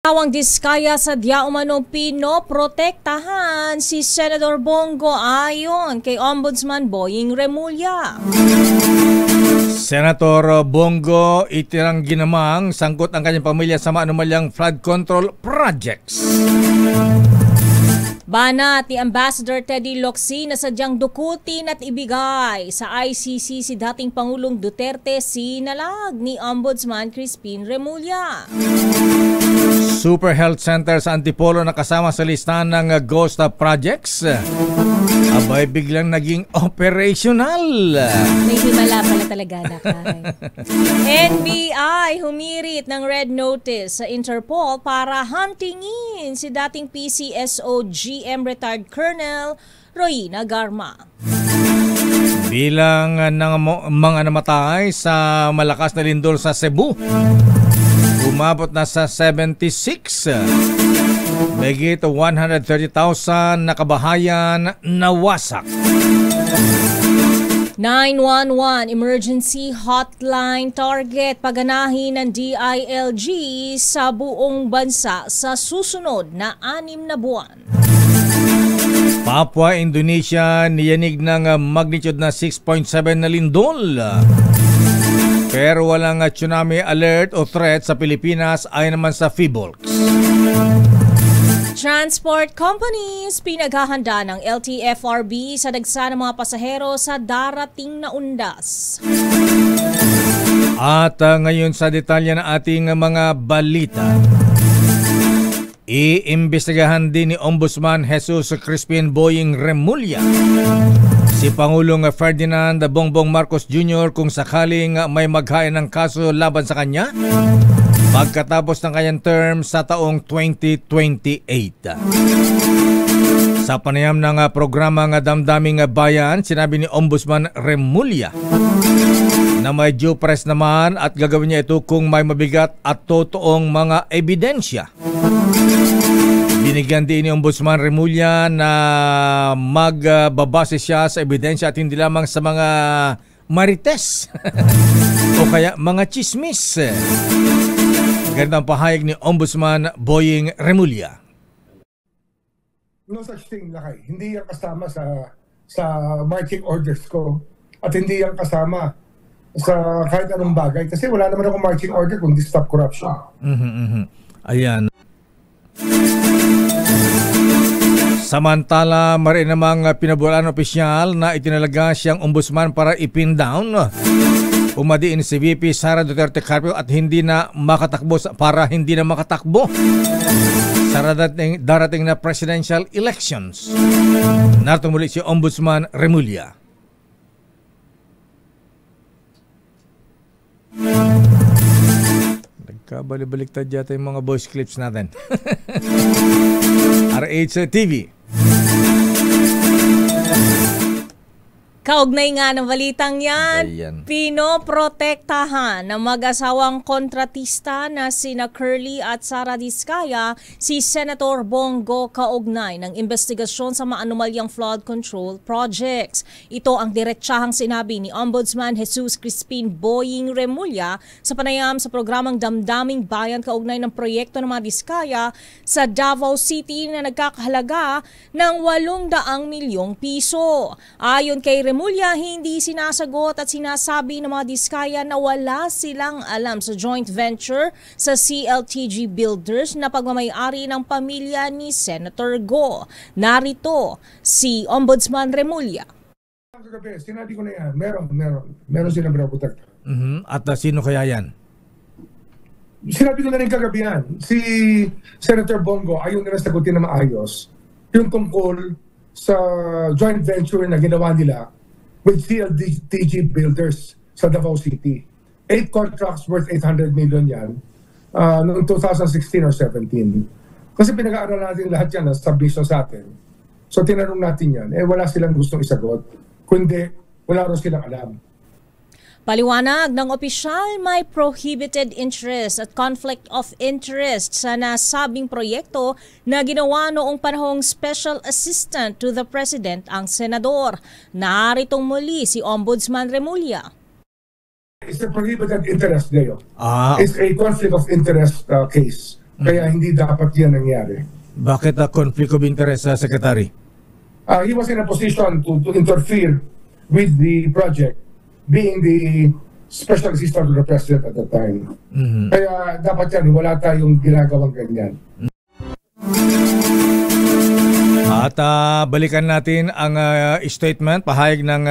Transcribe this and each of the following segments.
Tawang diskaya sa Diaumano pinoprotektahan si Senador Bongo ayon kay Ombudsman Boying Remulla. Senator Bongo itirang ginamang sangkot ang kanyang pamilya sa maanumalyang flood control projects. Banat ni Ambassador Teddy Locsin na sadyang dukutin at ibigay sa ICC si dating Pangulong Duterte sinalag ni Ombudsman Crispin Remulla. Super Health Center sa Antipolo na kasama sa listahan ng Ghost Projects. Abay biglang naging operational. May himala pala talaga na kay. NBI humirit ng red notice sa Interpol para huntingin si dating PCSO GM retired Colonel Royina Garma. Bilang ng mga namatay sa malakas na lindol sa Cebu, umabot na sa 76. Mahigit 130,000 na kabahayan nawasak. 911 emergency hotline target paganahin ng DILG sa buong bansa sa susunod na 6 na buwan. Papua, Indonesia, niyanig ng magnitude na 6.7 na lindol. Pero walang tsunami alert o threat sa Pilipinas ayon naman sa PHIVOLCS. Transport companies pinaghahanda ng LTFRB sa dagsa ng mga pasahero sa darating na undas. At ngayon sa detalye ng ating mga balita. Iimbestigahan din ni Ombudsman Jesus Crispin Boying Remulla si Pangulong Ferdinand Bongbong Marcos Jr. kung sakaling may maghain ng kaso laban sa kanya pagkatapos ng kanyang term sa taong 2028. Sa panayam ng programang Damdaming Bayan, sinabi ni Ombudsman Remulla na may due press naman at gagawin niya ito kung may mabigat at totoong mga ebidensya. Binigyan din ni Ombudsman Remulla na magbabase siya sa ebidensya at hindi lamang sa mga marites o kaya mga chismis. Ganito ang pahayag ni Ombudsman Boying Remulla. No such thing, Lakay. Hindi yan kasama sa marching orders ko at hindi yan kasama sa kahit anong bagay kasi wala naman akong marching order kundi stop corruption. Ayan. Samantala, marin namang pinabulaan opisyal na itinalaga siyang ombudsman para ipin down. Umadiin si VP Sara Duterte Carpio at hindi na makatakbo para hindi na makatakbo sa darating na presidential elections. Narito muli si Ombudsman Remulla. Nagkabalik-baliktad yata yung mga voice clips natin. RH TV. Kaugnay nga ng balitang yan, Ayan. pinoprotektahan ng mag-asawang kontratista na sina Curly at Sara Diskaya si Senator Bongo kaugnay ng investigasyon sa maanumalyang flood control projects. Ito ang diretsahang sinabi ni Ombudsman Jesus Crispin Boying Remulla sa panayam sa programang Damdaming Bayan kaugnay ng proyekto ng mga Diskaya sa Davao City na nagkakahalaga ng 800 milyong piso. Ayon kay Remulla, hindi sinasagot at sinasabi ng mga Diskaya na wala silang alam sa joint venture sa CLTG Builders na pagmamay-ari ng pamilya ni Senator Go. Narito si Ombudsman Remulla. Sinabi ko na yan, meron silang pinaprotekta. At sino kaya yan? Sinabi ko na rin kagabi yan, si Senator Bongo ayaw nila sagutin na maayos yung tungkol sa joint venture na ginawa nila with CLTG Builders sa Davao City. 8 contracts worth 800 million yan noong 2016 or 17. Kasi pinag-aaral natin lahat yan na submission sa atin. So tinanong natin yan, wala silang gustong isagot. Kundi wala rin silang alam. Paliwanag ng opisyal, may prohibited interest at conflict of interest sa nasabing proyekto na ginawa noong panahong Special Assistant to the President ang Senador. Naritong muli si Ombudsman Remulla. It's a prohibited interest, Leo. Ah. It's a conflict of interest case. Kaya hindi dapat yan nangyari. Bakit conflict of interest, Secretary? He was in a position to interfere with the project, being the special assistant to the president at the time. Kaya dapat yan, wala tayong ginagawang ganyan. At balikan natin ang statement, pahayag ng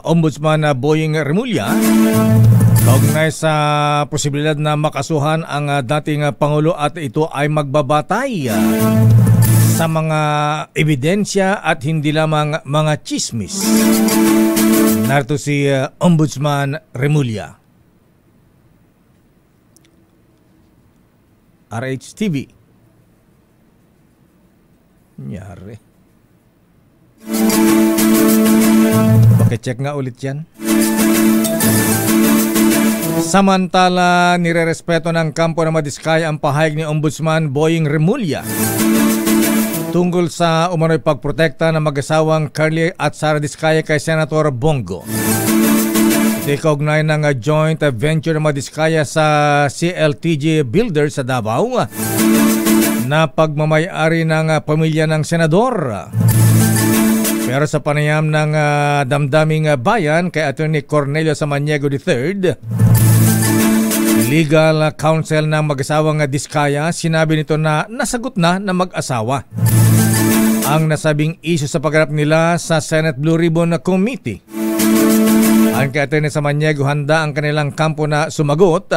Ombudsman Boying Remulla kaugnay sa posibilidad na makasuhan ang dating Pangulo at ito ay magbabatay sa mga ebidensya at hindi lamang mga chismis. Narito si Ombudsman Remulla. RH-TV. Nyari. Pakicheck nga ulit yan. Samantala, nirerespeto ng kampo ng Madiskaya ang pahayag ni Ombudsman Boying Remulla tungkol sa umano'y pagprotekta ng mag-asawang Carly at Sara Diskaya kay Senator Bongo. Ito'y kaugnay ng joint venture ng Madiskaya sa CLTG Builders sa Davao na pagmamayari ng pamilya ng senador. Pero sa panayam ng damdaming bayan kay Attorney Cornelio Samaniego III, legal counsel ng mag-asawang Diskaya, sinabi nito na nasagot na ng mag-asawa ang nasabing issue sa pagharap nila sa Senate Blue Ribbon Committee. Ang kay Attorney Samaniego, handa ang kanilang kampo na sumagot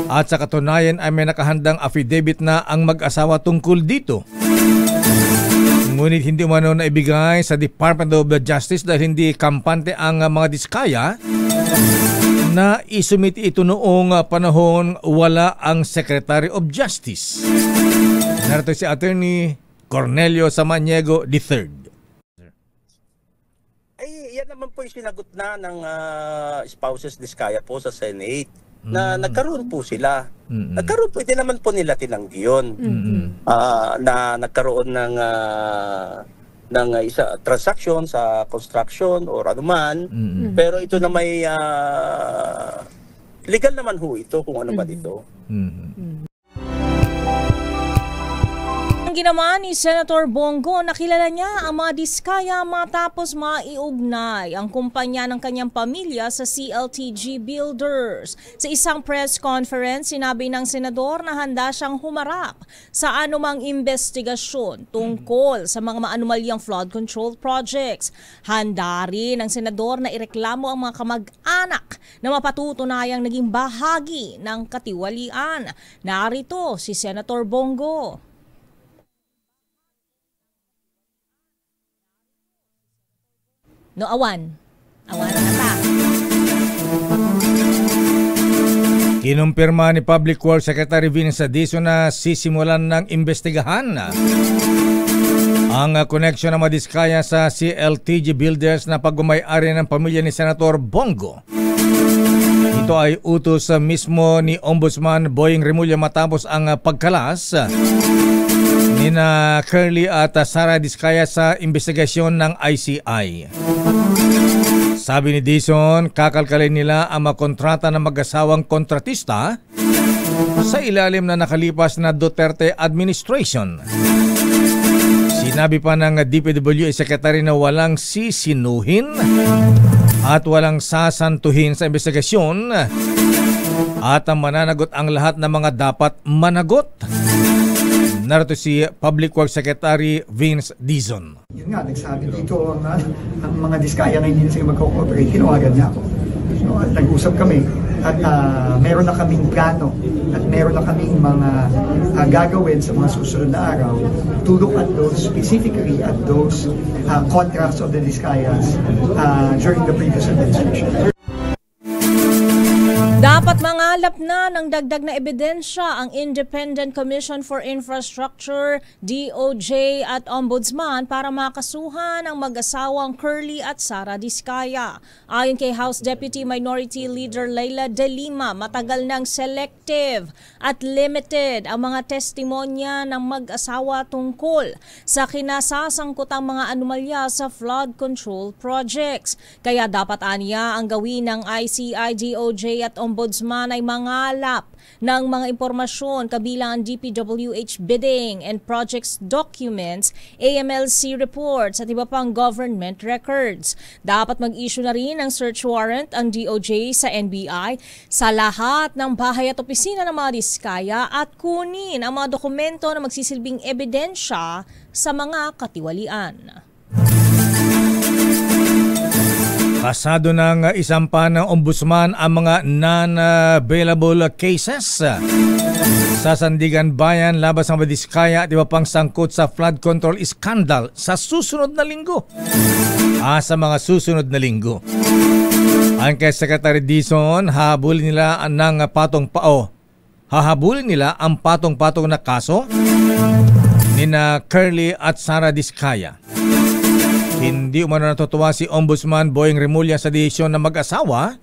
at sa katunayan ay may nakahandang affidavit na ang mag-asawa tungkol dito. Ngunit hindi umano na ibigay sa Department of Justice dahil hindi kampante ang mga Diskaya na isumiti ito noong panahon wala ang Secretary of Justice. Narito si Attorney Cornelio Samaniego III. Ay, yan naman po yung sinagot na ng spouses Diskaya po sa Senate na nagkaroon po sila. Nagkaroon po, hindi naman po nila tinanggi yun. Na nagkaroon ng isa transaction sa construction or anuman. Pero ito na may legal naman ho ito kung ano ba dito. Ang ginawa ni Senator Bongo, nakilala niya ang mga Diskaya matapos maiugnay ang kumpanya ng kanyang pamilya sa CLTG Builders. Sa isang press conference, sinabi ng senador na handa siyang humarap sa anumang investigasyon tungkol sa mga maanumalyang flood control projects. Handa rin ng senador na ireklamo ang mga kamag-anak na mapatutunayang naging bahagi ng katiwalian. Narito si Senator Bongo. No, awan na ta. Kinumpirma ni Public Works Secretary Vince Dizon na sisimulan ng investigahan ang koneksyon ng Madiskaya sa CLTG Builders na pagmamayari ng pamilya ni Senator Bongo. Ito ay utos mismo ni Ombudsman Boying Remulla matapos ang pagkalas nina Curly at Sara Diskaya sa investigasyon ng ICI. Sabi ni Dizon, kakalkalin nila ang mga kontrata ng mag-asawang kontratista sa ilalim na nakalipas na Duterte administration. Sinabi pa ng DPWH Secretary na walang sisinuhin at walang sasantuhin sa investigasyon at mananagot ang lahat ng mga dapat managot. Narito si Public Works Secretary Vince Dizon. Yun nga, nagsabi dito ang mga Diskaya na hindi na sila mag-cooperate, tinawagan niya ako. So, at nag-usap kami at meron na kaming plano at meron na kaming mga gagawin sa mga susunod na araw to look at those, specifically at those contracts of the Diskayas during the previous administration. Dapat mangalap na ng dagdag na ebidensya ang Independent Commission for Infrastructure, DOJ at Ombudsman para makasuhan ang mag-asawang Curly at Sara Diskaya. Ayon kay House Deputy Minority Leader Leila De Lima, matagal nang selective at limited ang mga testimonya ng mag-asawa tungkol sa kinasasangkutang mga anomalya sa flood control projects. Kaya dapat aniya ang gawin ng ICI, DOJ at Ombudsman Ombudsman ay mangalap ng mga impormasyon kabilang ang DPWH bidding and projects documents, AMLC reports at iba pang government records. Dapat mag-issue na rin ng search warrant ang DOJ sa NBI sa lahat ng bahay at opisina ng mga Diskaya at kunin ang mga dokumento na magsisilbing ebidensya sa mga katiwalian. Pasado ng isampa ng Ombudsman ang mga non-available cases sa Sandigan Bayan laban sa mga Diskaya at iba pang sangkot sa flood control scandal sa susunod na linggo. Sa mga susunod na linggo. Ang kay Secretary Dizon, hahabulin nila ang patong-patong na kaso nina Curly at Sara Diskaya. Hindi umano natutuwa si Ombudsman Boying Remulla sa desisyon ng mag-asawa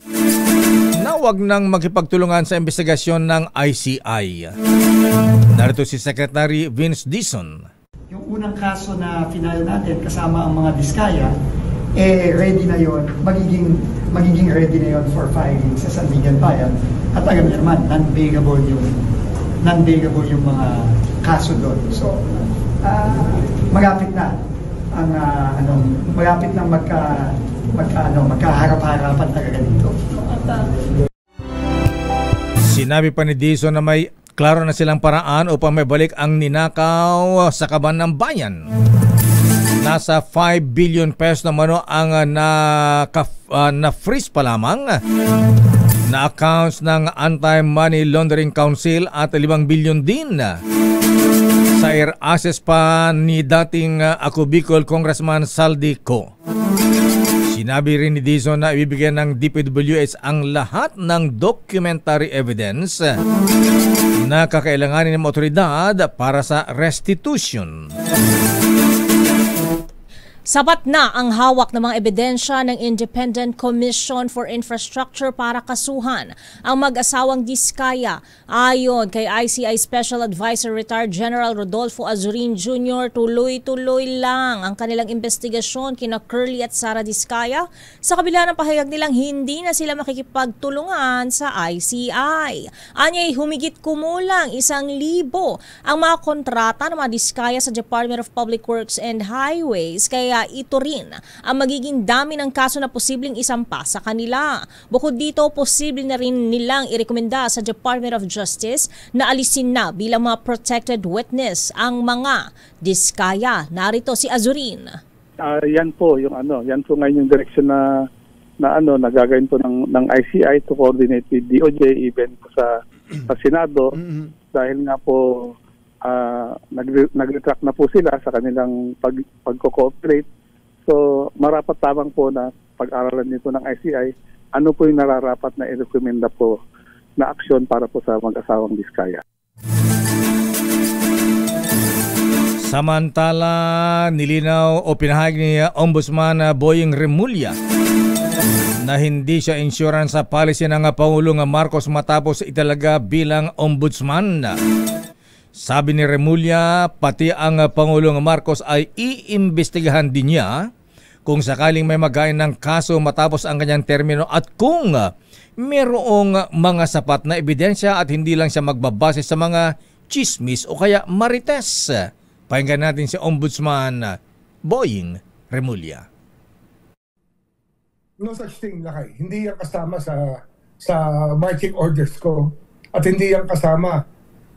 na huwag nang makipagtulungan sa investigasyon ng ICI. Narito si Secretary Vince Dizon. Yung unang kaso na final natin kasama ang mga Diskaya, ready na yon, magiging ready na yon for filing sa Sandigan Bayan. At alam niyo naman, non-bailable yung mga kaso doon. So, malapit na ang malapit nang magkaharap-harapan talaga dito. Sinabi pa ni Dizon na may klaro na silang paraan upang may balik ang ninakaw sa kaban ng bayan. Nasa 5 billion pesos naman ang na-freeze pa lamang na accounts ng Anti-Money Laundering Council at 5 billion din sa air access pa ni dating Ako Bicol Congressman Saldi Co. Sinabi rin ni Dizon na ibibigyan ng DPWH ang lahat ng documentary evidence na kakailanganin ng otoridad para sa restitution. Sapat na ang hawak ng mga ebidensya ng Independent Commission for Infrastructure para kasuhan ang mag-asawang Diskaya. Ayon kay ICI Special Advisor Retired General Rodolfo Azurin Jr., tuloy-tuloy lang ang kanilang investigasyon kina Curly at Sara Diskaya sa kabila ng pahayag nilang hindi na sila makikipagtulungan sa ICI. Anya'y humigit kumulang 1,000 ang mga kontrata ng mga Diskaya sa Department of Public Works and Highways, kaya ito rin ang magiging dami ng kaso na posibleng isampa sa kanila. Bukod dito, posible na rin nilang irekomenda sa Department of Justice na alisin na bilang mga protected witness ang mga Diskaya. Narito si Azurin. Yan po ngayon yung direction na nagagawin po ng ICI to coordinate with DOJ, even po sa Senado, dahil nga po nag-retract na po sila sa kanilang pagko-cooperate. So marapat lamang po na pag-aralan nito ng ICI ano po yung nararapat na i-recommenda po na aksyon para po sa mag-asawang Diskaya. Samantala, nilinaw o pinahayag ni Ombudsman Boying Remulla na hindi siya insurance sa policy ng Pangulong Marcos matapos italaga bilang ombudsman. Sabi ni Remulla, pati ang Pangulong Marcos ay iimbestigahan din niya kung sakaling may magain ng kaso matapos ang kanyang termino at kung mayroong mga sapat na ebidensya at hindi lang siya magbabase sa mga chismis o kaya marites. Pakinggan natin si Ombudsman Boying Remulla. No such thing, Lakay. Hindi yan kasama sa marching orders ko at hindi yan kasama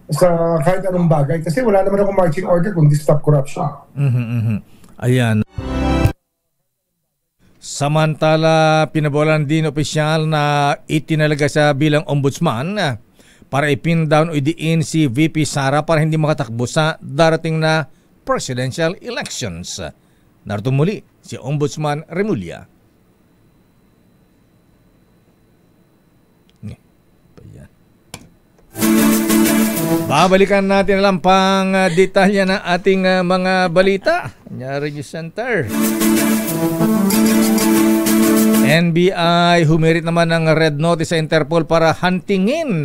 sa kahit anong bagay kasi wala naman akong marching order kundi stop corruption. Ayan. Samantala, pinabolan din opisyal na itinalaga siya bilang ombudsman para ipin down o idiin si VP Sara para hindi makatakbo sa darating na presidential elections. Narito muli si Ombudsman Remulla. Babalikan natin lang pang detalya ng ating mga balita. Nyari yung center. NBI humirit naman ng red notice sa Interpol para huntingin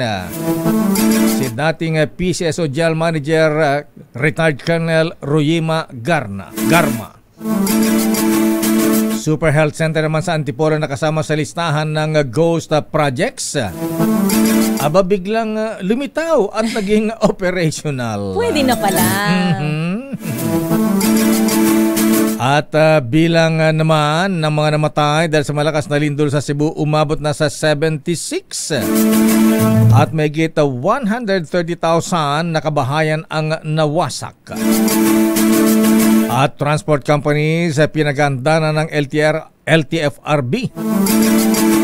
si dating PCSO General Manager retired Colonel Royema Garma. Super Health Center naman sa Antipolo nakasama sa listahan ng Ghost Projects. Aba biglang lumitaw at naging operational. Pwede na pala. At bilang naman ng mga namatay dahil sa malakas na lindol sa Cebu, umabot na sa 76. At may gita 130,000 na kabahayan ang nawasak. At transport companies pinaganda na ng LTFRB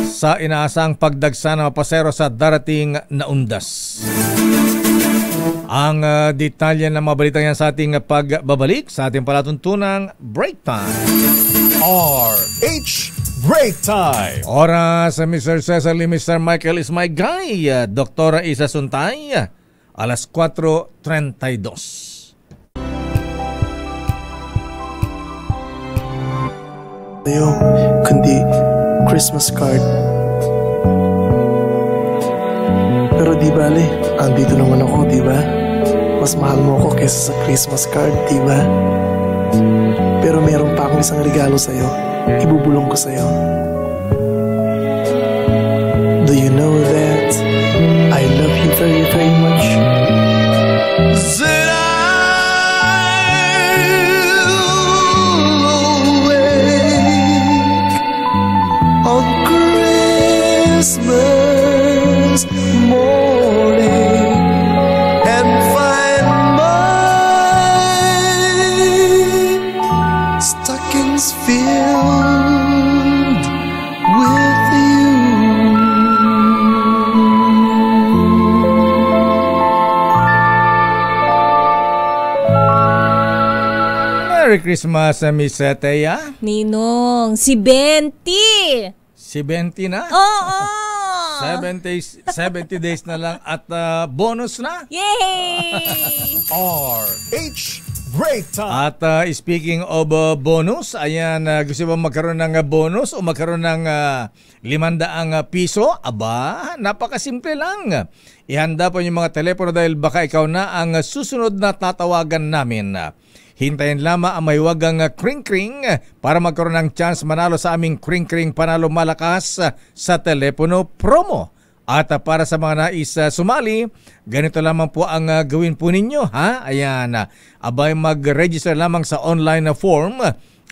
sa inaasang pagdagsa ng pasero sa darating na undas. Ang detalye ng mga balita yan sa ating pagbabalik sa ating palatuntunang Break Time. RH Break Time. Oras, Mr. Cesar Lee, Mr. Michael is my guy. Doktora Isa Suntay, alas 4:32. Kundi Christmas card. Pero di bale, andito naman ako, di ba? Mas mahal mo ako kaysa sa Christmas card, di ba? Pero meron pa akong isang regalo sa'yo. Ibubulong ko sa'yo. Do you know that I love you very, very much? Christmas morning and find my stockings filled with you. Merry Christmas, Miss Teya. Ninong, si Benti. Si 20 na? Oo! 70 days na lang at bonus na. Yay! RH Break Time. At speaking of bonus, ayan, gusto ba magkaroon ng bonus o magkaroon ng 500 piso? Aba, napakasimple lang. Ihanda po yung mga telepono dahil baka ikaw na ang susunod na tatawagan namin. Hintayin lamang ang may wagang kring-kring para magkaroon ng chance manalo sa aming kring-kring panalo malakas sa telepono promo. At para sa mga nais sumali, ganito lamang po ang gawin po ninyo, ha? Ayan, abay mag-register lamang sa online na form.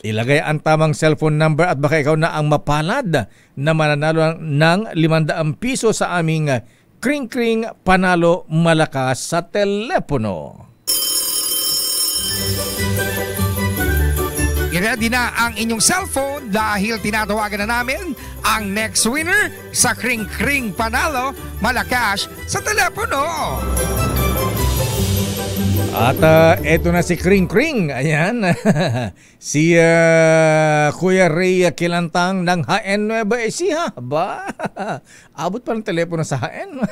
Ilagay ang tamang cellphone number at baka ikaw na ang mapalad na mananalo ng 500 piso sa aming kring-kring panalo malakas sa telepono. I-ready na ang inyong cellphone dahil tinatawagan na namin ang next winner sa Kring Kring Panalo Malakas sa telepono. At eto na si Kring Kring. Ayan. Si Kuya Ray Kilantang ng HN Nueva Ecija. Ba? Abot pa ng telepono sa HN.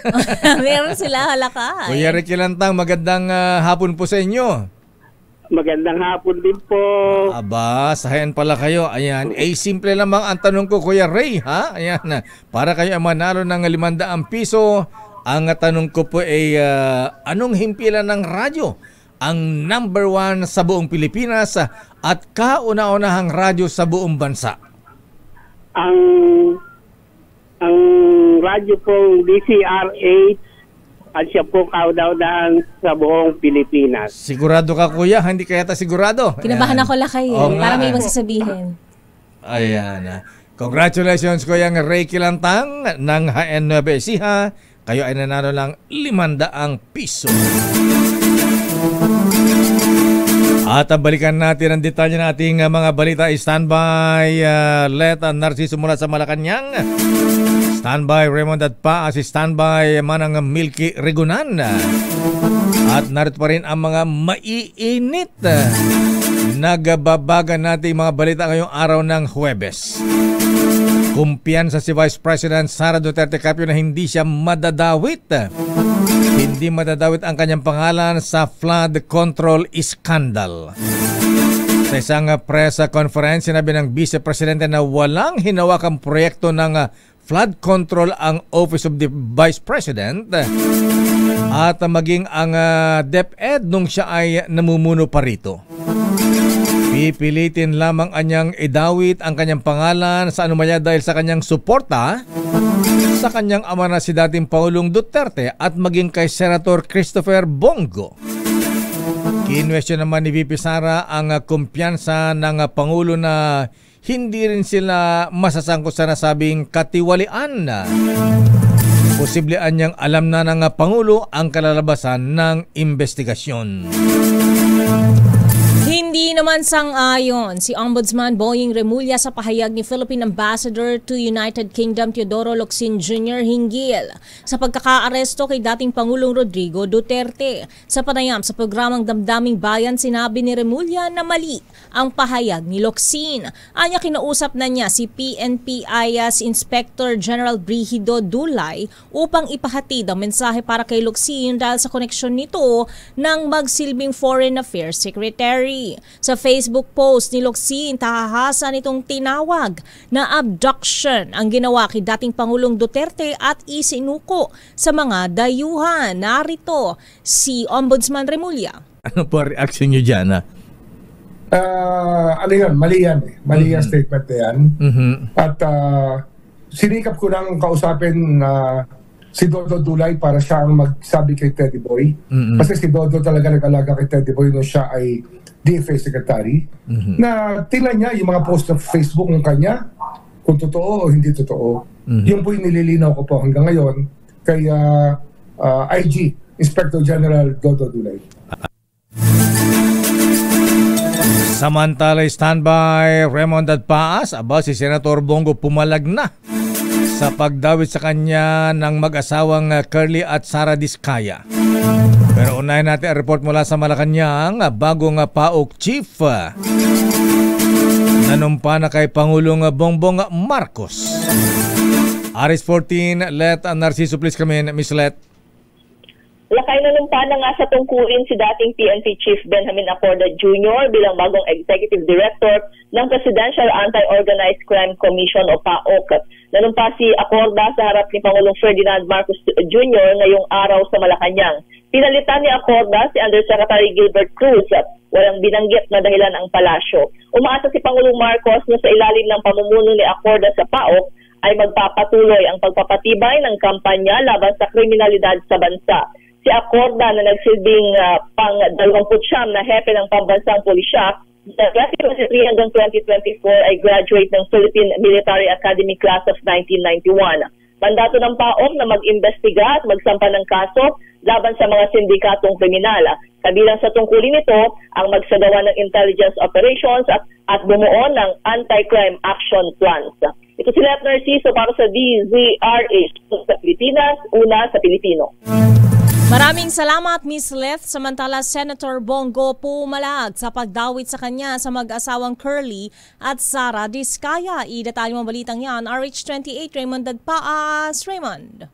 Meron sila halakay. Kuya Ray Kilantang, magandang hapon po sa inyo. Magandang hapon din po. Aba, sahayan pala kayo. Ayan, simple lamang ang tanong ko, Kuya Ray, ha? Ayan, para kayo manalo ng 500 piso, ang tanong ko po ay anong himpilan ng radyo ang number 1 sa buong Pilipinas at kauna-unahang radyo sa buong bansa? Ang radyo pong DCRH at siya po kauna-unahan sa buong Pilipinas. Sigurado ka, Kuya? Hindi kaya sigurado? Kinabahan ako lakay para may ibang sasabihin. Ayan. Congratulations, Kuya Ray Kilantang ng HN Nueva Ecija. Kayo ay nanalo ng 500 piso. At balikan natin ang detalye ng ating mga balita. Standby Let Narciso mula sa Malacanang. Standby Raymond at pa si standby Manang Milky Regunan. At narito pa rin ang mga maiinit nagbabagan natin mga balita ngayong araw ng Huwebes. Kumpiyansa si Vice President Sara Duterte Carpio na hindi siya madadawit. Hindi madadawit ang kanyang pangalan sa flood control scandal. Sa isang press conference, sinabi ng Vice Presidente na walang hinawakang proyekto ng flood control ang Office of the Vice President at maging ang DepEd nung siya ay namumuno pa rito. Pipilitin lamang anyang idawit ang kanyang pangalan sa anumaya dahil sa kanyang suporta sa kanyang ama na si dating Pangulong Duterte at maging kay Senator Christopher Bongo. Kinwestiyon naman ni VP Sara ang kumpiyansa ng Pangulo na hindi rin sila masasangkot sa nasabing katiwalian. Posible anyang alam na ng Pangulo ang kalalabasan ng investigasyon. Hindi naman sang-ayon si Ombudsman Boying Remulla sa pahayag ni Philippine Ambassador to United Kingdom Teodoro Locsin Jr. hinggil sa pagkakaaresto kay dating Pangulong Rodrigo Duterte. Sa panayam sa programang Damdaming Bayan, sinabi ni Remulla na mali ang pahayag ni Locsin. Anya kinausap na niya si PNP IAS Inspector General Brigido Dulay upang ipahatid ang mensahe para kay Locsin dahil sa koneksyon nito ng magsilbing Foreign Affairs Secretary. Sa Facebook post ni Locsin, tahahasa nitong tinawag na abduction ang ginawa kay dating Pangulong Duterte at isinuko sa mga dayuhan. Narito si Ombudsman Remulla. Ano po reaction nyo dyan? Ano yan? Mali yan eh. Mali yung statement na yan. At sinikap ko nang kausapin si Dodo Dulay para siya ang magsabi kay Teddy Boy. Kasi si Dodo talaga nag-alaga kay Teddy Boy nung siya ay DFA Secretary. Na tingnan niya yung mga post ng Facebook ng kanya kung totoo o hindi totoo. Yung po yung nililinaw ko po hanggang ngayon kay IG, Inspector General Dodo Dulay. Samantala, standby Raymond at Paas, si Senator Bongo pumalag na sa pagdawit sa kanya ng mag-asawang Curly at Sara Diskaya. Pero unahin natin ang report mula sa Malacanang, bagong PAOK Chief nanumpa na kay Pangulong Bongbong Marcos. Aris 14, Let Narciso, please come in. Miss Let. Lakay nanumpa na nga sa tungkulin si dating PNP Chief Benjamin Acorda Jr. bilang bagong Executive Director ng Presidential Anti-Organized Crime Commission o PAOK. Nanumpa si Acorda sa harap ni Pangulong Ferdinand Marcos Jr. ngayong araw sa Malacanang. Pinalitan ni Acorda si Undersecretary Gilbert Cruz. Walang binanggit na dahilan ang palasyo. Umaasa si Pangulong Marcos na sa ilalim ng pamumuno ni Acorda sa PAOK ay magpapatuloy ang pagpapatibay ng kampanya laban sa kriminalidad sa bansa. Si Acorda na nagsilbing pang-29 na hepe ng pambansang pulisya sa 2023 hanggang 2024 ay graduate ng Philippine Military Academy Class of 1991. Mandato ng PAOK na mag-imbestiga at magsampa ng kaso laban sa mga sindikatong kriminal. Kabilang sa tungkulin nito ang magsagawa ng intelligence operations at bumuo ng anti-crime action plans. Ito si Let Narciso para sa DZRH sa Pilipinas, una sa Pilipino. Maraming salamat, Miss Leth. Samantala, Senator Bongo pumalag sa pagdawit sa kanya sa mag-asawang Curly at Sara Diskaya. Idetalye mo balitang yan. RH28, Raymond Dadpaas. Raymond.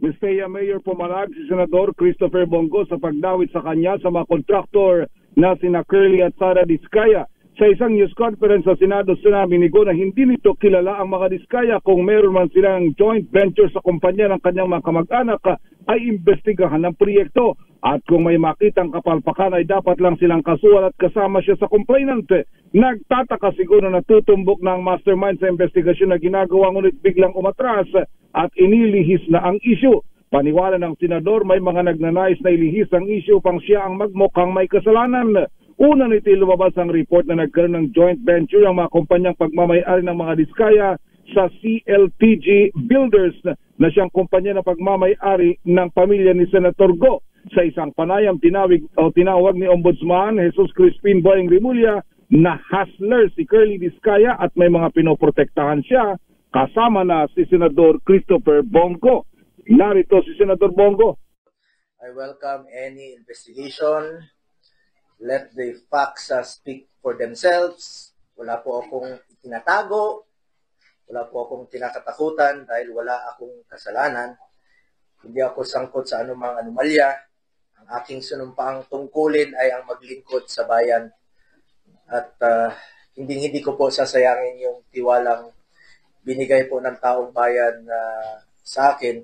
Ms. Thea, Mayor pumalag si Senador Christopher Bongo sa pagdawit sa kanya sa mga kontraktor na sina Curly at Sara Diskaya. Sa isang news conference sa Senado, sinabi ni Go na hindi nito kilala ang mga Diskaya. Kung meron man silang joint venture sa kumpanya ng kanyang mga kamag-anak, ay imbestigahan ng proyekto. At kung may makitang kapalpakan ay dapat lang silang kasuhan at kasama siya sa complainant. Nagtataka siguro na tutumbok ng mastermind sa investigasyon na ginagawa ngunit biglang umatras at inilihis na ang issue. Paniwala ng senador, may mga nagnanais na ilihis ang issue upang siya ang magmukhang may kasalanan. Una nito lumabas ang report na nagkaroon ng joint venture ang mga kumpanyang pagmamayari ng mga Diskaya sa CLTG Builders na siyang kumpanya na pagmamayari ng pamilya ni Senator Go. Sa isang panayam tinawag ni Ombudsman Jesus Crispin Boying Remulla na hustler si Curly Diskaya at may mga pinoprotektahan siya kasama na si Senador Christopher Bongo. Narito si Senador Bongo. I welcome any investigation. Let the facts speak for themselves. Wala po akong itinatago. Wala po akong kinakatakutan dahil wala akong kasalanan. Hindi ako sangkot sa anumang anomalya. Ang aking sinumpaang tungkulin ay ang maglingkod sa bayan. At hindi ko po sasayangin yung tiwalang binigay po ng taong bayan sa akin.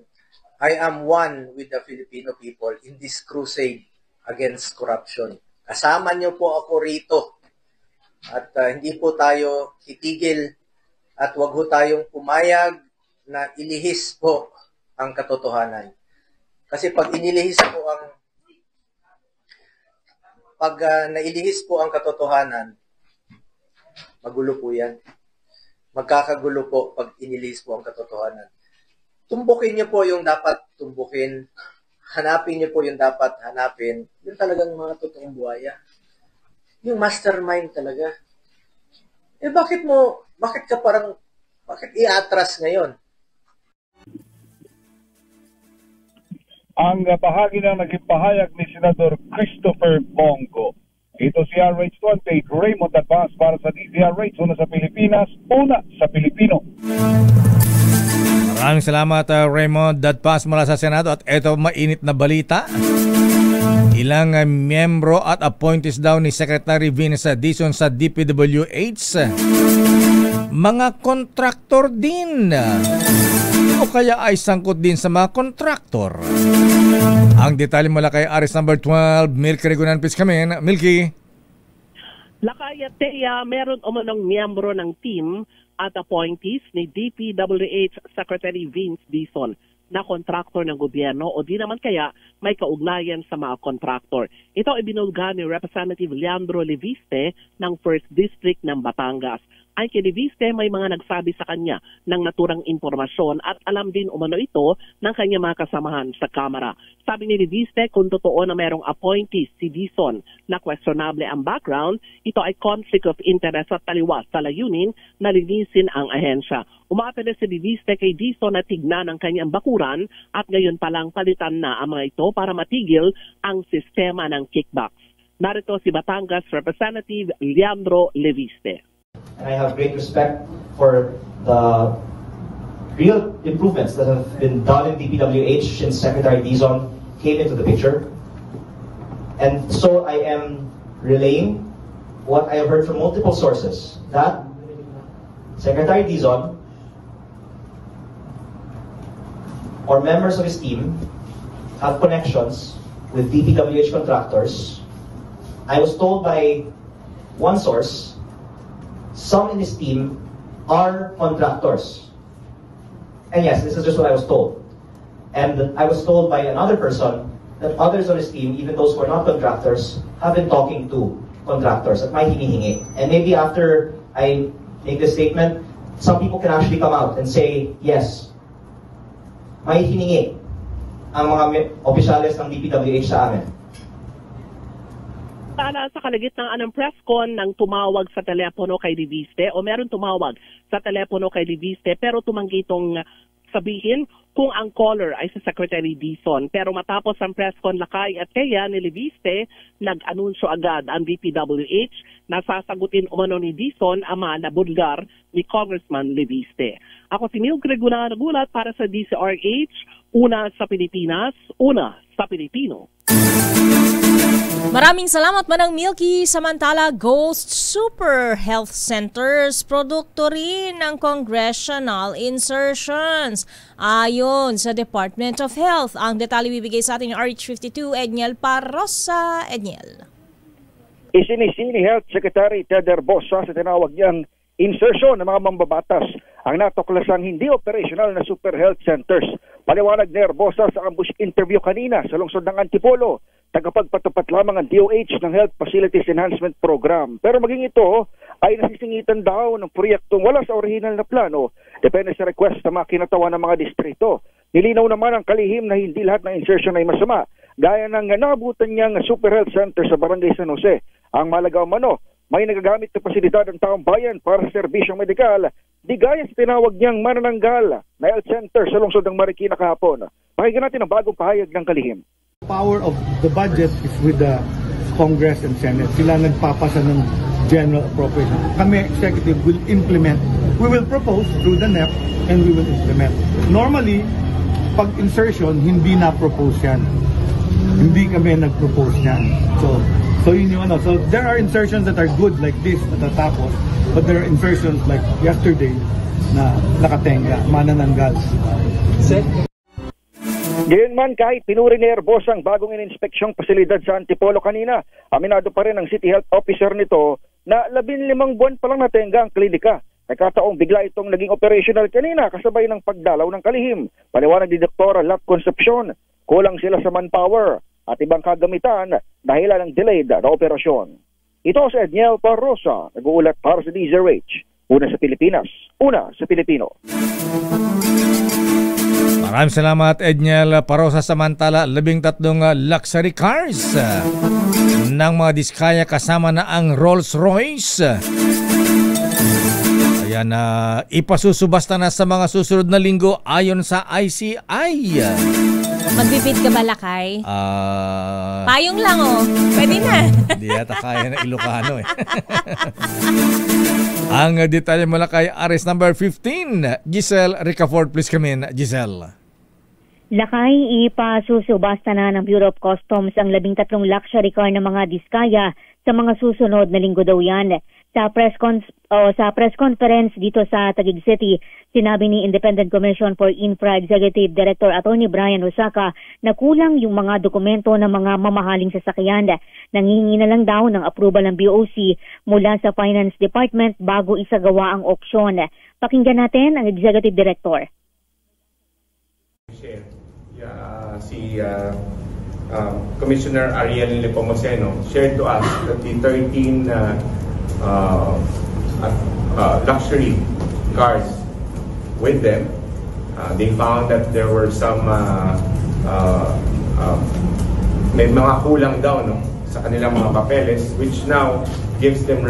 I am one with the Filipino people in this crusade against corruption. Kasama niyo po ako rito At hindi po tayo titigil at wag ho tayong pumayag na ilihis po ang katotohanan. Kasi pag nailihis po ang katotohanan, magulo po yan. Magkakagulo po pag inilihis po ang katotohanan. Tumbukin niyo po yung dapat tumbukin. Hanapin niyo po yung dapat hanapin. Yun talagang mga totoong buhaya. Yung mastermind talaga. Bakit i-atras ngayon? Ang bahagi na naging pahayag ni Senador Christopher Bongo. Ito si RH28, Raymond Advance para sa DZRH, una sa Pilipinas, una sa Pilipino. Maraming salamat Raymond Advance mula sa Senado at ito mainit na balita. Ilang miyembro at appointees daw ni Secretary Vince Dizon sa DPWH, mga kontraktor din o kaya ay sangkot din sa mga kontraktor. Ang detalye mula kay Aris number 12, Milky Regunan Piskamin. Milky. Lakay at Teya, meron umanong miyembro ng team at appointees ni DPWH Secretary Vince Dizon na kontraktor ng gobyerno o di naman kaya may kaugnayan sa mga kontraktor. Ito ay binulga ni Representative Leandro Leviste ng 1st District ng Batangas. Ay kay Leviste may mga nagsabi sa kanya ng naturang impormasyon at alam din umano ito ng kanya mga kasamahan sa Kamara. Sabi ni Leviste kung totoo na mayroong appointees si Dizon na questionable ang background, ito ay conflict of interest at taliwas sa layunin na linisin ang ahensya. Umapela si Leviste kay Dizon na tignan ang kanyang bakuran at ngayon palang palitan na ang mga ito para matigil ang sistema ng kickbacks. Narito si Batangas Representative Leandro Leviste. And I have great respect for the real improvements that have been done in DPWH since Secretary Dizon came into the picture. And so I am relaying what I have heard from multiple sources, that Secretary Dizon or members of his team have connections with DPWH contractors. I was told by one source some in his team are contractors. And yes, this is just what I was told. And I was told by another person that others on his team, even those who are not contractors, have been talking to contractors at may hinihingi. And maybe after I make this statement, some people can actually come out and say, yes, may hiningi ang mga opisyales ng DPWH sa amin. Tala sa kalagitnaan ng press con nang tumawag sa telepono kay Leviste o meron tumawag sa telepono kay Leviste pero tumanggi itong sabihin kung ang caller ay si Secretary Dizon. Pero matapos ang press con Lakay at Teya ni Leviste, nag-anunsyo agad ang DPWH na sasagutin umano ni Dizon ama na bulgar ni Congressman Leviste. Ako si Milky Regunan nagulat para sa DZRH, una sa Pilipinas, una sa Pilipino. Maraming salamat Manang Milky. Samantala, Ghost Super Health Centers, produkto rin ng congressional insertions. Ayon sa Department of Health, ang detalye bibigay sa ating RH52, Edniel Parrosa. Edniel. Isinisini Health Secretary Ted Herbosa sa tinawag niyang insertion ng mga mambabatas ang natuklasang hindi operational na super health centers. Paliwanag ni Herbosa sa ambush interview kanina sa lungsod ng Antipolo, tagapagpatapat lamang ang DOH ng Health Facilities Enhancement Program. Pero maging ito ay nasisingitan daw ng proyektong wala sa orihinal na plano, depende sa request sa mga kinatawan ng mga distrito. Nilinaw naman ang kalihim na hindi lahat ng insertion ay masama, gaya ng naabutan niyang super health center sa Barangay San Jose. Ang malagaw mano, may nagagamit na pasilidad ng taong bayan para sa serbisyong medikal, di gaya sa tinawag niyang manananggal na health center sa lungsod ng Marikina kahapon. Pakinggan natin ang bagong pahayag ng kalihim. Power of the budget is with the Congress and Senate. Sila nagpapasa ng general appropriation. Kami, executive, will implement. We will propose through the NEP and we will implement. Normally, pag insertion, hindi na-propose yan. Hindi kami nag-propose yan. So yun yung ano. So there are insertions that are good like this, natatapos. But there are insertions like yesterday na nakatenga, manananggal. Gayon man, kahit pinuri ni Herbosa ang bagong ininspeksyong pasilidad sa Antipolo kanina, aminado pa rin ang City Health Officer nito na 15 buwan pa lang natenga ang klinika. Nagkataong bigla itong naging operational kanina kasabay ng pagdalaw ng kalihim. Paliwanag ni Dr. Lap Concepcion, kulang sila sa manpower at ibang kagamitan dahilan ng delayed na operasyon. Ito si Edniel Parrosa, nag-uulat para sa DZRH. Una sa Pilipinas, una sa Pilipino. Maraming salamat, Edniel Parrosa. Samantala, 13 luxury cars ng mga Diskaya kasama na ang Rolls-Royce. Ayan, ipasusubasta na sa mga susunod na linggo ayon sa ICI. Magbibid ka ba, Lakay? Payong lang, pwede na. Hindi yata kaya na Ilocano Ang detalye mula kay Aris number 15. Giselle Ricafort, please come in. Giselle. Lakay, ipasusubasta na ng Bureau of Customs ang 13 luxury car ng mga Diskaya sa mga susunod na linggo daw yan. Sa press conference dito sa Taguig City, sinabi ni Independent Commission for Infra Executive Director Attorney Brian Osaka na kulang yung mga dokumento ng mga mamahaling sasakyan. Nanghihingi na lang daw ng approval ng BOC mula sa Finance Department bago isagawa ang auction. Pakinggan natin ang Executive Director. Commissioner Ariel Nepomuceno shared to us that the 13 luxury cars with them, they found that there were some may mga kulang daw sa kanilang mga papeles, which now gives them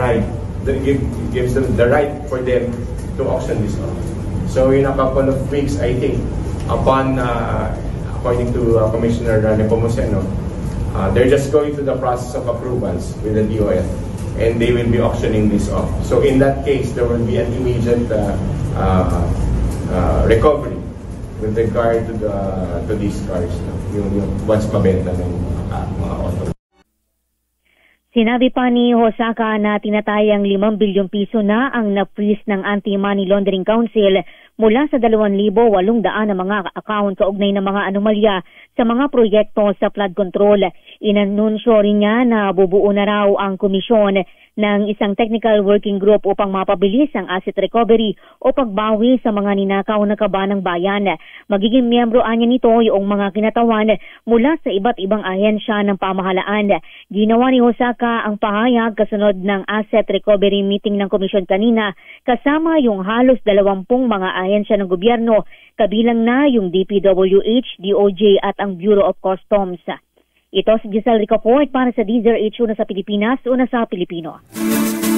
gives them the right for them to auction this off. So in a couple of weeks, I think, upon according to Commissioner Nepomuceno, they're just going through the process of approvals with the DOF, and they will be auctioning this off. So in that case, there will be an immediate recovery with regard to these cars, yung once mabenta ng mga auto. Sinabi pa ni Osaka na tinatayang 5 bilyong piso na ang na-freeze ng Anti-Money Laundering Council mula sa 2,800 na mga account kaugnay ng mga anomalya sa mga proyekto sa flood control. Inanunsyo rin niya na bubuo na raw ang komisyon ng isang technical working group upang mapabilis ang asset recovery o pagbawi sa mga ninakaw na kaba ng bayan. Magiging miyembro anya nito yung mga kinatawan mula sa iba't ibang ahensya ng pamahalaan. Ginawa ni Osaka ang pahayag kasunod ng asset recovery meeting ng komisyon kanina kasama yung halos 20 mga ahensya ng gobyerno, kabilang na yung DPWH, DOJ at ang Bureau of Customs. Ito si Giselle Ricafort para sa DZRH, una sa Pilipinas, una sa Pilipino.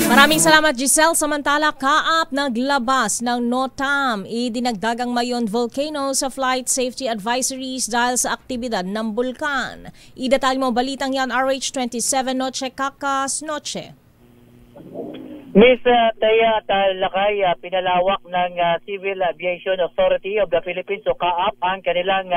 Maraming salamat, Giselle. Samantala, Kaap naglabas ng NOTAM. Idinagdagang Mayon Volcano sa flight safety advisories dahil sa aktibidad ng bulkan. Idetalye mo balitang yan, RH27 Noche Kakas Noche. Miss Taya Talakay, pinalawak ng Civil Aviation Authority of the Philippines o Kaap ang kanilang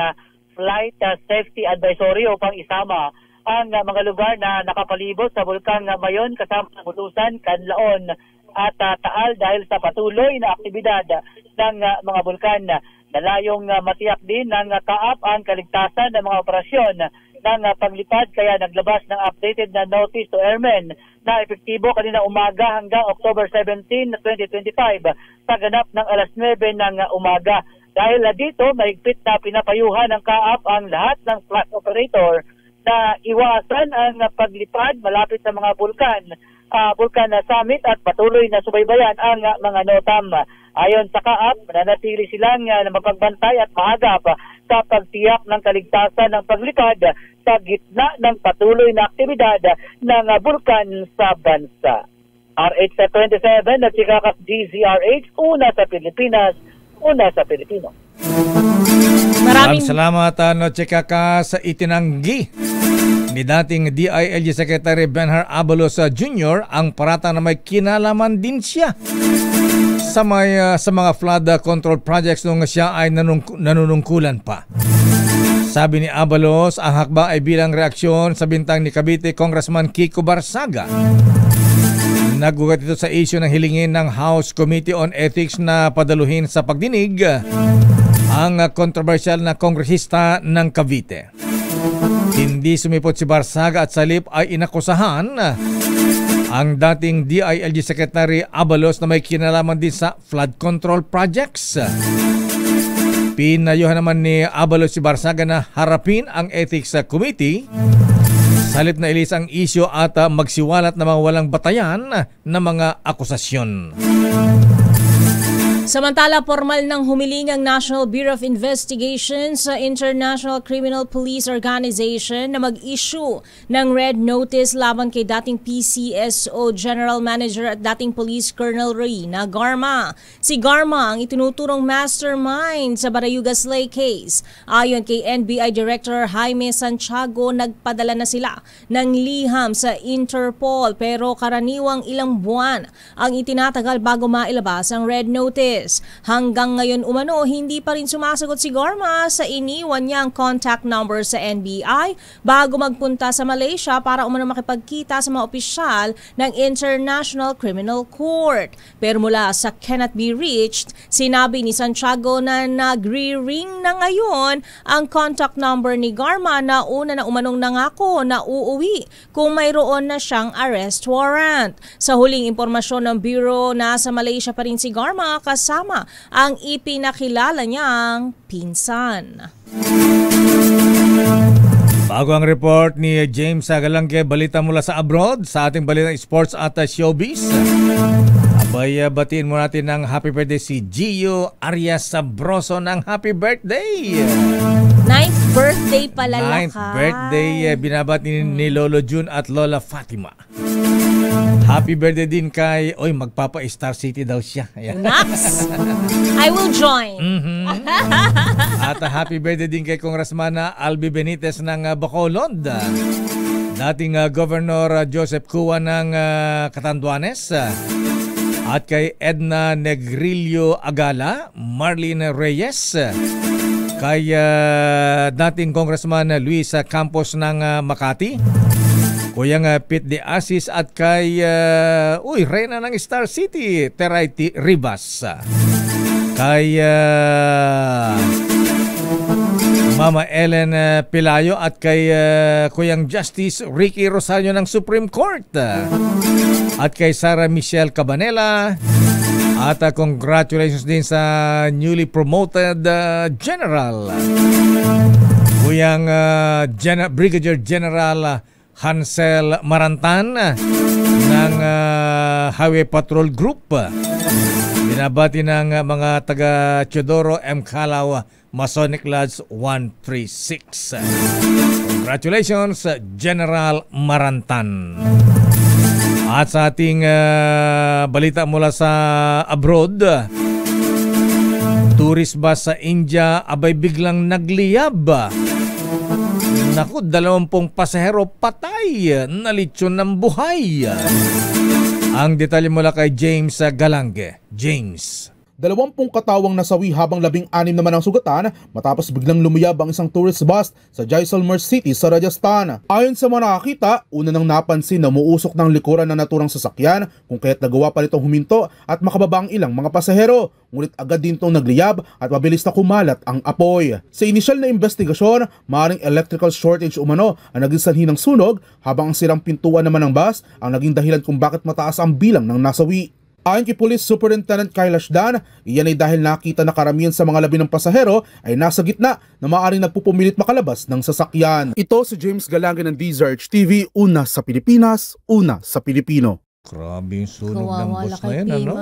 flight safety advisory upang isama ang mga lugar na nakapalibot sa bulkang Mayon kasama ng Butusan, Canlaon at Taal dahil sa patuloy na aktibidad ng mga bulkan. Nalayong matiyak din ng Kaap ang kaligtasan ng mga operasyon ng paglipad kaya naglabas ng updated na notice to airmen na epektibo kanina umaga hanggang October 17, 2025 sa ganap ng alas 9 ng umaga. Dahil dito, mahigpit na pinapayuhan ng Kaap ang lahat ng flight operator na iwasan ang paglipad malapit sa mga bulkan summit at patuloy na subaybayan ang mga NOTAM. Ayon sa Kaap, nanatili silang na mapagbantay at mahagap sa pagtiyak ng kaligtasan ng paglipad sa gitna ng patuloy na aktibidad ng bulkan sa bansa. RH27 at Chikakas DZRH, una sa Pilipinas, una sa Pilipino. Maraming salamat, Noche Kaka, sa itinanggi ni dating DILG Secretary Benhar Abalos Jr. ang parata na may kinalaman din siya sa mga flood control projects nung siya ay nanunungkulan pa. Sabi ni Abalos, ang hakbang ay bilang reaksyon sa bintang ni Cavite Congressman Kiko Barsaga. Nagugat ito sa issue ng hilingin ng House Committee on Ethics na padaluhin sa pagdinig ang kontrobersyal na kongresista ng Cavite. Hindi sumipot si Barsaga at salip ay inakusahan ang dating DILG Secretary Abalos na may kinalaman din sa flood control projects. Pinayuhan naman ni Abalos si Barsaga na harapin ang Ethics Committee. Salip na ilis ang isyo at magsiwalat na mga walang batayan na mga akusasyon. Samantala, formal ng humiling ang National Bureau of Investigation sa International Criminal Police Organization na mag-issue ng red notice laban kay dating PCSO General Manager at dating Police Colonel Reyna Garma. Si Garma ang itinuturong mastermind sa Barayuga Slay case. Ayon kay NBI Director Jaime Santiago, nagpadala na sila ng liham sa Interpol pero karaniwang ilang buwan ang itinatagal bago mailabas ang red notice. Hanggang ngayon umano, hindi pa rin sumasagot si Garma sa iniwan niyang contact number sa NBI bago magpunta sa Malaysia para umano makipagkita sa mga opisyal ng International Criminal Court. Pero mula sa cannot be reached, sinabi ni Santiago na nagre-ring na ngayon ang contact number ni Garma na una na umanong nangako na uuwi kung mayroon na siyang arrest warrant. Sa huling impormasyon ng Bureau, nasa Malaysia pa rin si Garma kasama ang ipinakilala niyang pinsan. Bago ang report ni James Galangke, balita mula sa abroad sa ating balita sports at showbiz. Abay, batiin mo natin ng happy birthday si Gio Arias Sabroso ng happy birthday. 9th birthday pala Lakay. 9th birthday, binabati ni Lolo June at Lola Fatima. Happy birthday din kay, magpapa-Star City daw siya. Nax! I will join. At happy birthday din kay Congressman Albi Benitez ng Bacolod. Dating Governor Joseph Cua ng Catanduanes. At kay Edna Negrillo Agala, Marlene Reyes. Kay dating Congressman Luis Campos ng Makati. Kuyang Pete De Asis at kay Reyna ng Star City, Teraiti Ribas. Kay Mama Ellen Pilayo at kay Kuyang Justice Ricky Rosario ng Supreme Court. At kay Sarah Michelle Cabanela. At congratulations din sa newly promoted General. Kuyang Brigadier General Hansel Marantan ng Highway Patrol Group. Binabati ng mga taga Teodoro M. Calao Masonic Lodge 136. Congratulations, General Marantan. At sa ating balita mula sa abroad, tourist bus sa India abay biglang nagliyab. Naku, 20 pasahero patay, nalitsyon ng buhay. Ang detalye mula kay James Galangke. James. 20 katawang nasawi habang 16 naman ang sugatan matapos biglang lumiyab ang isang tourist bus sa Jaisalmer City sa Rajasthan. Ayon sa mga nakakita, una nang napansin na umuusok ng likuran na naturang sasakyan kung kaya't nagawa pa nitong huminto at makababa ang ilang mga pasahero. Ngunit agad din itong nagliyab at mabilis na kumalat ang apoy. Sa inisyal na investigasyon, maaaring electrical shortage umano ang naging sanhi ng sunog habang ang sirang pintuan naman ng bus ang naging dahilan kung bakit mataas ang bilang ng nasawi. Ayon kay Police Superintendent Kailash Dan, iyan ay dahil nakita na karamihan sa mga labi ng pasahero ay nasa gitna na maaaring nagpupumilit makalabas ng sasakyan. Ito si James Galangke ng DZRH TV, una sa Pilipinas, una sa Pilipino. Grabe yung sunog ng bus na yan, ano?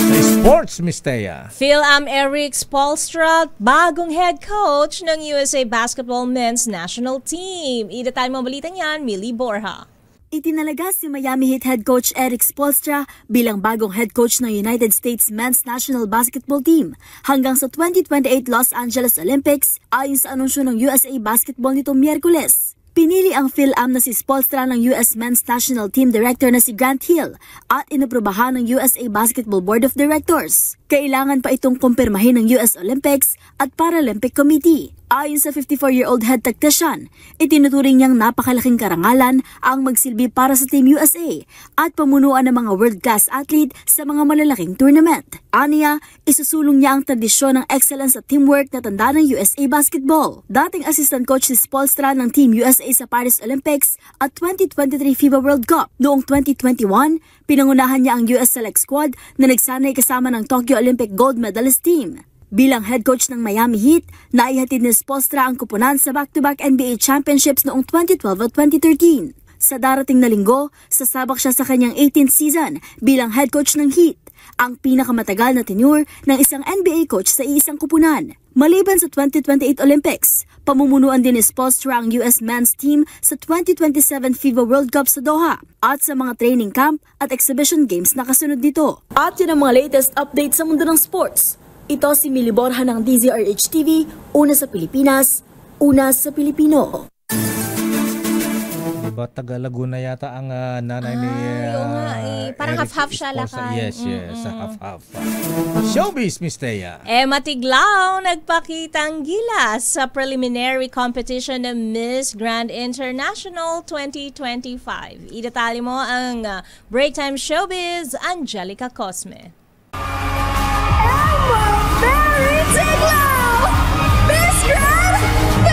Sa sports, Miss Thea. Phil-Am Eric Spoelstra, bagong head coach ng USA Basketball Men's National Team. Ida-time mo balita niyan, Millie Borja. Itinalaga si Miami Heat head coach Eric Spoelstra bilang bagong head coach ng United States Men's National Basketball Team hanggang sa 2028 Los Angeles Olympics ayon sa anunsyo ng USA Basketball nitong Miyerkules. Pinili ang Phil-Am na si Spoelstra ng US Men's National Team Director na si Grant Hill at inaprubahan ng USA Basketball Board of Directors. Kailangan pa itong kumpirmahin ng US Olympics at Paralympic Committee. Ayon sa 54-year-old head tactician, itinuturing niyang napakalaking karangalan ang magsilbi para sa Team USA at pamunuan ng mga world-class athlete sa mga malalaking tournament. Aniya, isusulong niya ang tradisyon ng excellence at teamwork na tanda ng USA Basketball. Dating assistant coach si Spoelstra ng Team USA sa Paris Olympics at 2023 FIBA World Cup. Noong 2021, pinangunahan niya ang US Select Squad na nagsanay kasama ng Tokyo Olympic gold medalist team. Bilang head coach ng Miami Heat, naihatid ni Spoelstra ang kupunan sa back-to-back NBA championships noong 2012 at 2013. Sa darating na linggo, sasabak siya sa kanyang 18th season bilang head coach ng Heat, ang pinakamatagal na tenure ng isang NBA coach sa iisang kupunan. Maliban sa 2028 Olympics, pamumunuan din ni Spoelstra ang US men's team sa 2027 FIBA World Cup sa Doha at sa mga training camp at exhibition games na kasunod dito. At yun ang mga latest updates sa mundo ng sports. Ito si Mili Borja ng DZRH TV, una sa Pilipinas, una sa Pilipino. Diba, taga Laguna yata ang nanay ni... yung nga parang half-half siya lakay. Yes, half-half. Showbiz, Miss Thea. Emma Tiglao nagpakitang gilas sa preliminary competition ng Miss Grand International 2025. Idatali mo ang Break Time Showbiz, Angelica Cosme. Mary Tiglao, Miss Grand Philippines!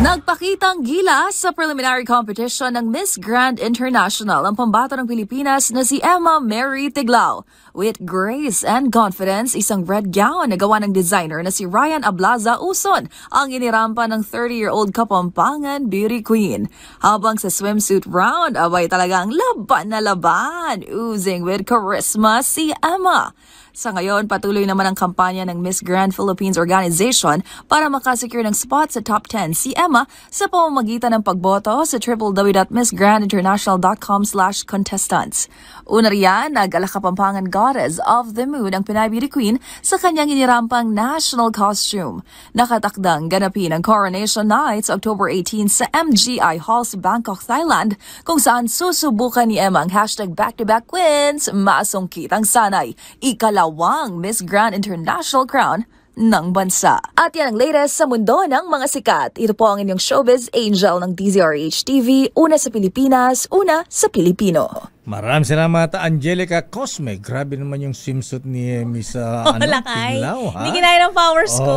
Nagpakitang gilas sa preliminary competition ng Miss Grand International ang pambata ng Pilipinas na si Emma Mary Tiglao. With grace and confidence, isang red gown na gawa ng designer na si Ryan Ablaza Uson ang inirampa ng 30-year-old Kapampangan beauty queen. Habang sa swimsuit round, abay talagang laban na laban, oozing with charisma si Emma. Sa ngayon, patuloy naman ang kampanya ng Miss Grand Philippines Organization para makasecure ng spot sa top 10 si Emma sa pamamagitan ng pagboto sa www.missgrandinternational.com/contestants. Una riyan, nag-ala Kapampangan Goddess of the Moon ang Pinay Beauty Queen sa kanyang inirampang national costume. Nakatakdang ganapin ang Coronation Nights October 18 sa MGI Hall sa Bangkok, Thailand, kung saan susubukan ni Emma ang #back-to-back wins, masungkit ang sanay ikalawang Miss Grand International crown ng bansa. At yan ang latest sa mundo ng mga sikat. Ito po ang inyong showbiz angel ng DZRH TV, una sa Pilipinas, una sa Pilipino. Maraming salamat, Angelica Cosme. Grabe naman yung swimsuit ni Miss Tiglao, ha? Hindi ginaya ng powers ko.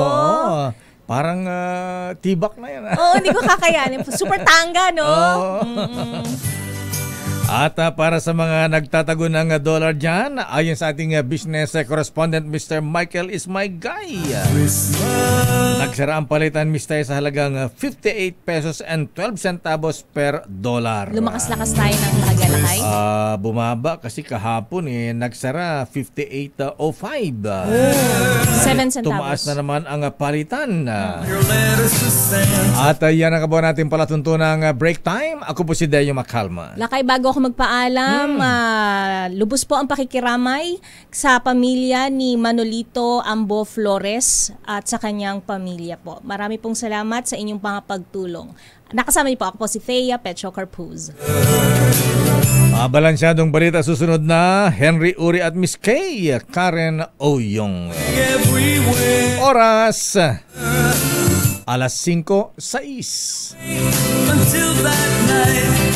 Parang tibak na yan. Hindi ko kakayanin. Super tanga, no? At para sa mga nagtatago ng dollar dyan, ayon sa ating business correspondent, Mr. Michael is my guy. Nagsara ang palitan, Mr. sa halagang 58 pesos and 12 centavos per dollar. Lumakas-lakas tayo ng lagalakay? Bumaba kasi kahapon nagsara 58.05. 7 centavos. Tumaas na naman ang palitan. At yan ang kabuhan natin palatuntunang break time. Ako po si Deo Macalma. Lakay, bago ako magpaalam, lubos po ang pakikiramay sa pamilya ni Manolito Ambo Flores at sa kanyang pamilya po. Marami pong salamat sa inyong mga pagtulong. Nakasama niyo po, ako po si Thea Petro Carpuz. Balansyadong balita, susunod na Henry Uri at Miss Kay Karen Oyong. Oras alas 5:06. Until that night.